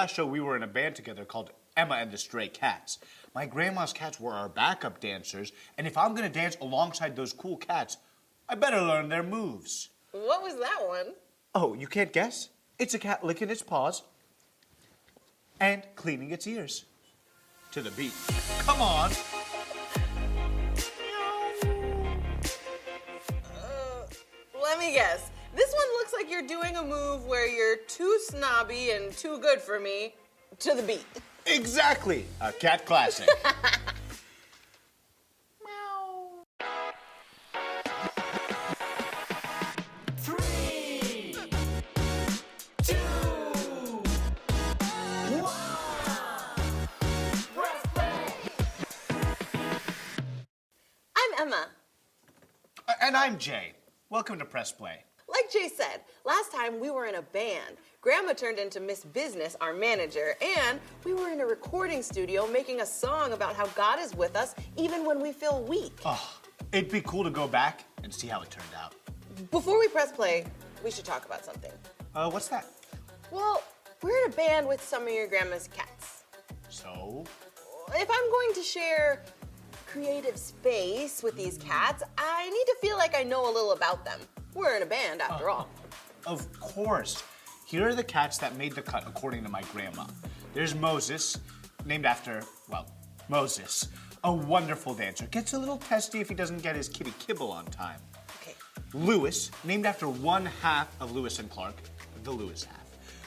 last show, we were in a band together called Emma and the Stray Cats. My grandma's cats were our backup dancers, and if I'm gonna dance alongside those cool cats, I better learn their moves. What was that one? Oh, you can't guess? It's a cat licking its paws and cleaning its ears to the beat. Come on. Let me guess. This one looks like you're doing a move where you're too snobby and too good for me to the beat. Exactly. A cat classic. I'm Emma. And I'm Jay. Welcome to Press Play. Like Jay said, last time we were in a band. Grandma turned into Miss Business, our manager, and we were in a recording studio making a song about how God is with us even when we feel weak. Oh, it'd be cool to go back and see how it turned out. Before we press play, we should talk about something. What's that? Well, we're in a band with some of your grandma's cats. So? If I'm going to share creative space with these cats, I need to feel like I know a little about them. We're in a band, after all. Of course. Here are the cats that made the cut, according to my grandma. There's Moses, named after, well, Moses, a wonderful dancer. Gets a little testy if he doesn't get his kitty kibble on time. Okay. Lewis, named after one half of Lewis and Clark, the Lewis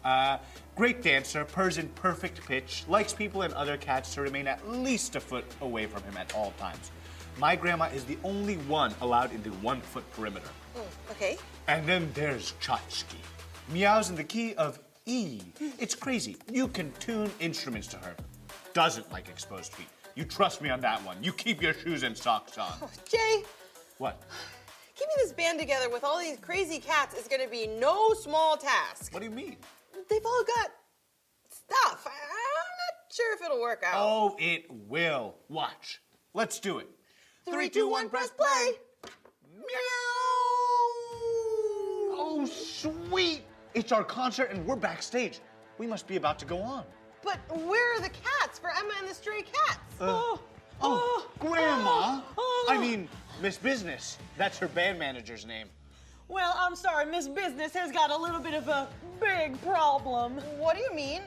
half. Great dancer, purrs in perfect pitch, likes people and other cats to remain at least a foot away from him at all times. My grandma is the only one allowed in the 1 foot perimeter. Okay. And then there's Chotchki. Meows in the key of E. It's crazy. You can tune instruments to her. Doesn't like exposed feet. You trust me on that one. You keep your shoes and socks on. Oh, Jay, What? keeping this band together with all these crazy cats is gonna be no small task. What do you mean? They've all got stuff. I'm not sure if it'll work out. Oh, it will. Watch. Let's do it. 3, 2, 1, press play. Oh, sweet. It's our concert and we're backstage. We must be about to go on. But where are the cats for Emma and the Stray Cats? Grandma. I mean, Miss Business. That's her band manager's name. Well, I'm sorry, Miss Business has got a little bit of a big problem. What do you mean?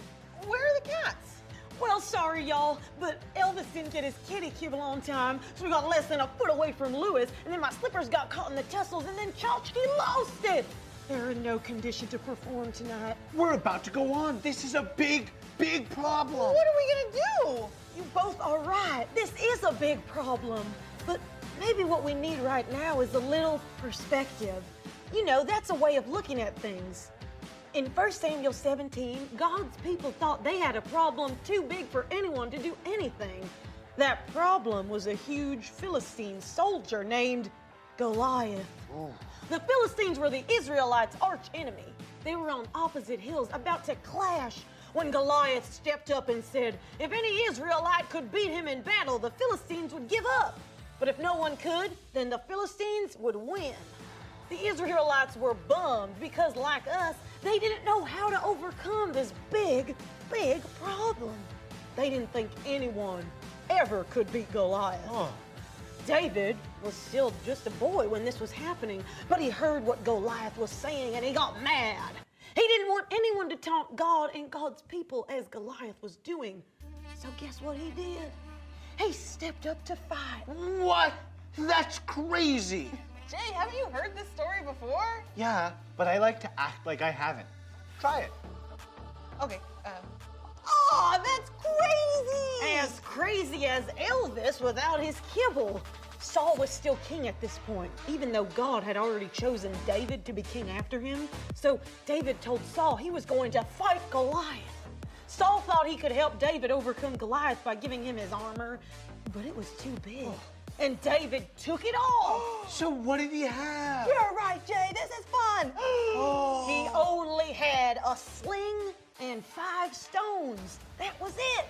Where are the cats? Well, sorry, y'all, but Elvis didn't get his kitty kibble on time, so we got less than a foot away from Lewis, and then my slippers got caught in the tussles, and then Chotchki lost it. They're in no condition to perform tonight. We're about to go on. This is a big, big problem. What are we gonna do? You both are right. This is a big problem. But maybe what we need right now is a little perspective. You know, that's a way of looking at things. In 1 Samuel 17, God's people thought they had a problem too big for anyone to do anything. That problem was a huge Philistine soldier named Goliath. The Philistines were the Israelites' arch enemy. They were on opposite hills about to clash when Goliath stepped up and said, if any Israelite could beat him in battle, the Philistines would give up. But if no one could, then the Philistines would win. The Israelites were bummed because, like us, they didn't know how to overcome this big, big problem. They didn't think anyone ever could beat Goliath. David was still just a boy when this was happening, but he heard what Goliath was saying and he got mad. He didn't want anyone to taunt God and God's people as Goliath was doing. So guess what he did? He stepped up to fight. What? That's crazy. Jay, haven't you heard this story before? Yeah, but I like to act like I haven't. Try it. Okay, oh, that's crazy! As crazy as Elvis without his kibble. Saul was still king at this point, even though God had already chosen David to be king after him. So David told Saul he was going to fight Goliath. Saul thought he could help David overcome Goliath by giving him his armor, but it was too big. And David took it all. So what did he have? You're right, Jay. This is fun. He only had a sling and 5 stones. That was it.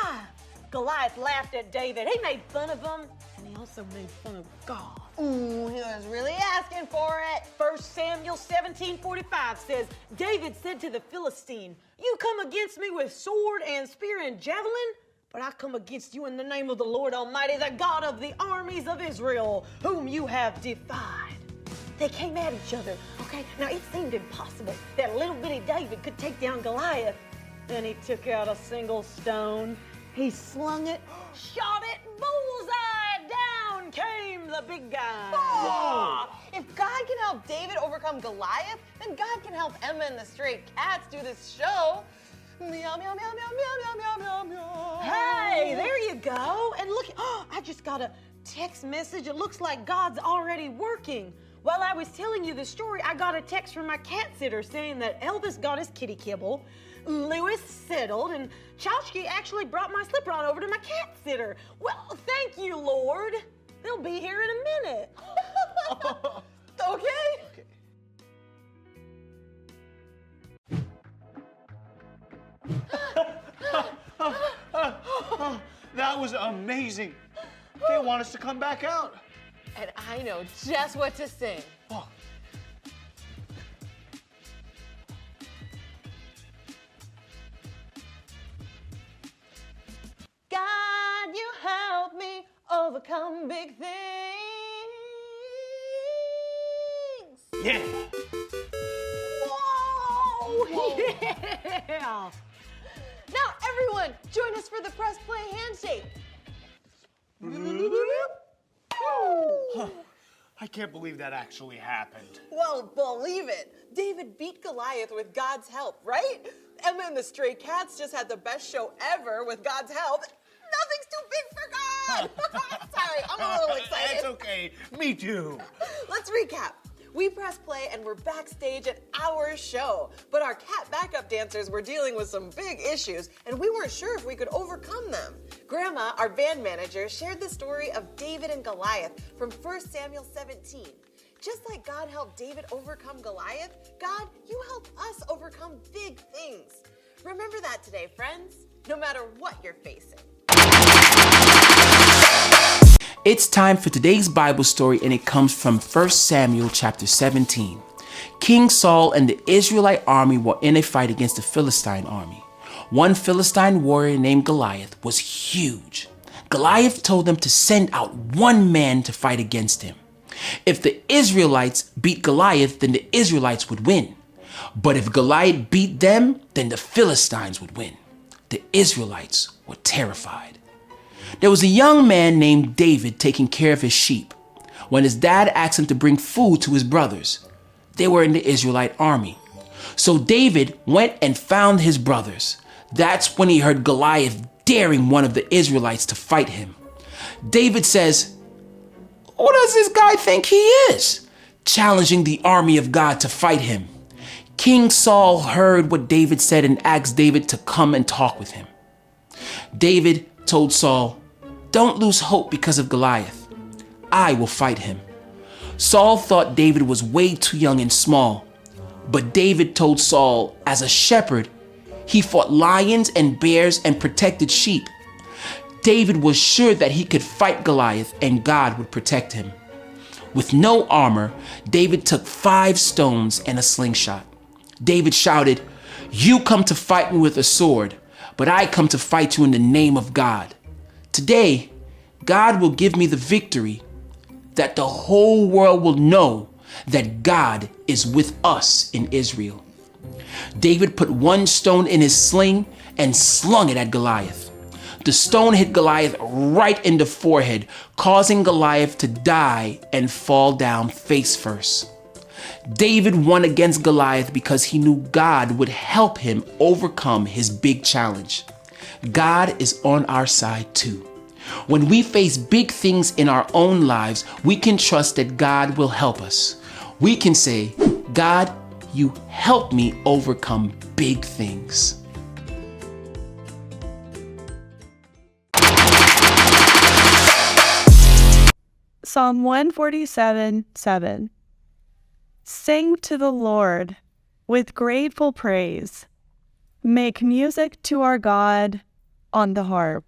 5. Goliath laughed at David. He made fun of him, and he also made fun of God. Ooh, he was really asking for it. 1 Samuel 17:45 says, David said to the Philistine, you come against me with sword and spear and javelin, but I come against you in the name of the Lord Almighty, the God of the armies of Israel, whom you have defied. They came at each other, okay? Now, it seemed impossible that little bitty David could take down Goliath. Then he took out a single stone, he slung it, shot it, bullseye, down came the big guy. Oh, if God can help David overcome Goliath, then God can help Emma and the Stray Cats do this show. Meow, meow, meow, meow, meow, meow, meow, meow. Hey, there you go. And look, I just got a text message. It looks like God's already working. While I was telling you the story, I got a text from my cat sitter saying that Elvis got his kitty kibble, Lewis settled, and Chowchki actually brought my slipper on over to my cat sitter. Well, thank you, Lord. They'll be here in a minute. Okay. That was amazing. They want us to come back out. And I know just what to sing. Oh. God, you help me overcome big things. Yeah. Whoa! Yeah! Now, everyone, join us for the press play handshake. I can't believe that actually happened. Well, believe it. David beat Goliath with God's help, right? Emma and the Stray Cats just had the best show ever with God's help. Nothing's too big for God. Sorry, I'm a little excited. It's okay. Me too. Let's recap. We pressed play and we're backstage at our show, but our cat backup dancers were dealing with some big issues and we weren't sure if we could overcome them. Grandma, our band manager, shared the story of David and Goliath from 1 Samuel 17. Just like God helped David overcome Goliath, God, you help us overcome big things. Remember that today, friends, no matter what you're facing. It's time for today's Bible story, and it comes from 1 Samuel chapter 17. King Saul and the Israelite army were in a fight against the Philistine army. One Philistine warrior named Goliath was huge. Goliath told them to send out one man to fight against him. If the Israelites beat Goliath, then the Israelites would win. But if Goliath beat them, then the Philistines would win. The Israelites were terrified. There was a young man named David taking care of his sheep when his dad asked him to bring food to his brothers. They were in the Israelite army. So David went and found his brothers. That's when he heard Goliath daring one of the Israelites to fight him. David says, "Who does this guy think he is?" challenging the army of God to fight him. King Saul heard what David said and asked David to come and talk with him. David told Saul, "Don't lose hope because of Goliath. I will fight him." Saul thought David was way too young and small, but David told Saul, as a shepherd, he fought lions and bears and protected sheep. David was sure that he could fight Goliath and God would protect him. With no armor, David took 5 stones and a slingshot. David shouted, "You come to fight me with a sword, but I come to fight you in the name of God. Today, God will give me the victory that the whole world will know that God is with us in Israel." David put 1 stone in his sling and slung it at Goliath. The stone hit Goliath right in the forehead, causing Goliath to die and fall down face first. David won against Goliath because he knew God would help him overcome his big challenge. God is on our side too. When we face big things in our own lives, we can trust that God will help us. We can say, "God, you help me overcome big things." Psalm 147:7. Sing to the Lord with grateful praise. Make music to our God on the harp.